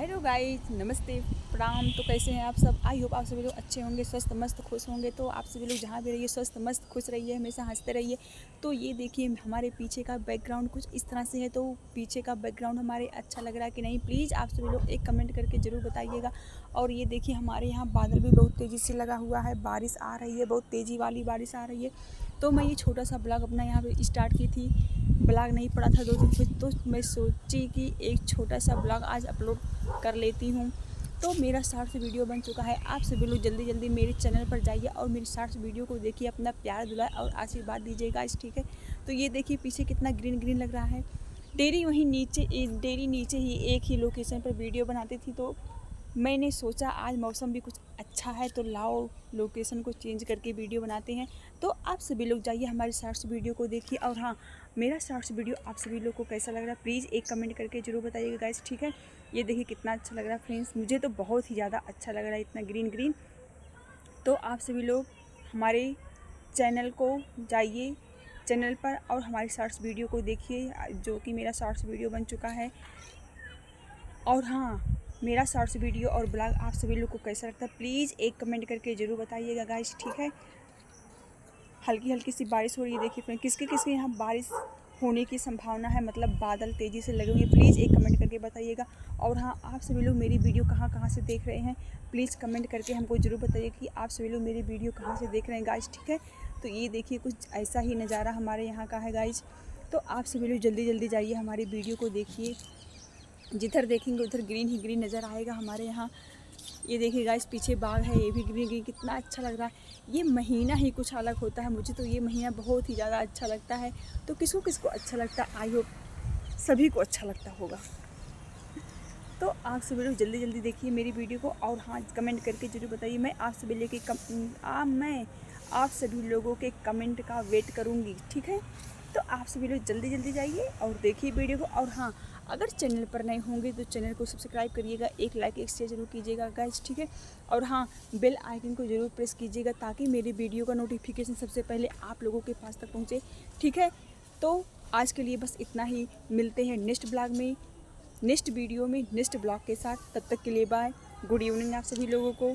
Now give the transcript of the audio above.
Hello guys, नमस्ते, प्रणाम। तो कैसे हैं आप सब? आई होप आप सभी लोग अच्छे होंगे, स्वस्थ मस्त खुश होंगे। तो आप सभी लोग जहाँ भी रहिए स्वस्थ मस्त खुश रहिए, हमेशा हंसते रहिए। तो ये देखिए हमारे पीछे का बैकग्राउंड कुछ इस तरह से है। तो पीछे का बैकग्राउंड हमारे अच्छा लग रहा है कि नहीं, प्लीज़ आप सभी लोग एक कमेंट करके ज़रूर बताइएगा। और ये देखिए हमारे यहाँ बादल भी बहुत तेज़ी से लगा हुआ है, बारिश आ रही है, बहुत तेज़ी वाली बारिश आ रही है। तो मैं ये छोटा सा ब्लॉग अपना यहाँ पे स्टार्ट की थी। ब्लॉग नहीं पड़ा था 2 दिन से, तो मैं सोची कि एक छोटा सा ब्लॉग आज अपलोड कर लेती हूँ। तो मेरा शॉर्ट्स वीडियो बन चुका है। आप सभी लोग जल्दी जल्दी मेरे चैनल पर जाइए और मेरी शॉर्ट्स वीडियो को देखिए, अपना प्यार दुलार और आशीर्वाद दीजिएगा इस, ठीक है। तो ये देखिए पीछे कितना ग्रीन ग्रीन लग रहा है। डेरी नीचे ही एक ही लोकेशन पर वीडियो बनाती थी। तो मैंने सोचा आज मौसम भी कुछ अच्छा है, तो लाओ लोकेशन को चेंज करके वीडियो बनाते हैं। तो आप सभी लोग जाइए हमारे शॉर्ट्स वीडियो को देखिए। और हाँ, मेरा शॉर्ट्स वीडियो आप सभी लोग को कैसा लग रहा है प्लीज़ एक कमेंट करके ज़रूर बताइएगा गाइस, ठीक है। ये देखिए कितना अच्छा लग रहा है फ्रेंड्स, मुझे तो बहुत ही ज़्यादा अच्छा लग रहा है, इतना ग्रीन ग्रीन। तो आप सभी लोग हमारे चैनल को जाइए, चैनल पर, और हमारी शॉर्ट्स वीडियो को देखिए, जो कि मेरा शॉर्ट्स वीडियो बन चुका है। और हाँ, मेरा शॉर्ट्स वीडियो और ब्लॉग आप सभी लोग को कैसा लगता है प्लीज़ एक कमेंट करके ज़रूर बताइएगा गाइस, ठीक है। हल्की हल्की सी बारिश हो रही है, देखिए फ्रेंड, किसके किसके यहाँ बारिश होने की संभावना है, मतलब बादल तेज़ी से लगे हुए हैं, प्लीज़ एक कमेंट करके बताइएगा। और हाँ, आप सभी लोग मेरी वीडियो कहाँ कहाँ से देख रहे हैं प्लीज़ कमेंट करके हमको ज़रूर बताइए कि आप सभी लोग मेरी वीडियो कहाँ से देख रहे हैं गाइस, ठीक है। तो ये देखिए कुछ ऐसा ही नज़ारा हमारे यहाँ का है गाइस। तो आप सभी लोग जल्दी जल्दी जाइए हमारी वीडियो को देखिए, जिधर देखेंगे उधर ग्रीन ही ग्रीन नज़र आएगा हमारे यहाँ। ये देखिए गाइस पीछे बाग है, ये भी ग्रीन ग्रीन, कितना अच्छा लग रहा है। ये महीना ही कुछ अलग होता है, मुझे तो ये महीना बहुत ही ज़्यादा अच्छा लगता है। तो किसको किसको अच्छा लगता है, आई होप सभी को अच्छा लगता होगा। तो आप सभी लोग जल्दी जल्दी देखिए मेरी वीडियो को। और हाँ, कमेंट करके जरूर बताइए। मैं आप सभी लोगों के कमेंट का वेट करूँगी, ठीक है। तो आप सभी लोग जल्दी जल्दी जाइए और देखिए वीडियो को। और हाँ, अगर चैनल पर नए होंगे तो चैनल को सब्सक्राइब करिएगा, एक लाइक एक शेयर जरूर कीजिएगा गाइस, ठीक है। और हाँ, बेल आइकन को ज़रूर प्रेस कीजिएगा ताकि मेरी वीडियो का नोटिफिकेशन सबसे पहले आप लोगों के पास तक पहुँचे, ठीक है। तो आज के लिए बस इतना ही, मिलते हैं नेक्स्ट ब्लॉग में, नेक्स्ट वीडियो में, नेक्स्ट ब्लॉग के साथ। तब तक के लिए बाय, गुड इवनिंग आप सभी लोगों को।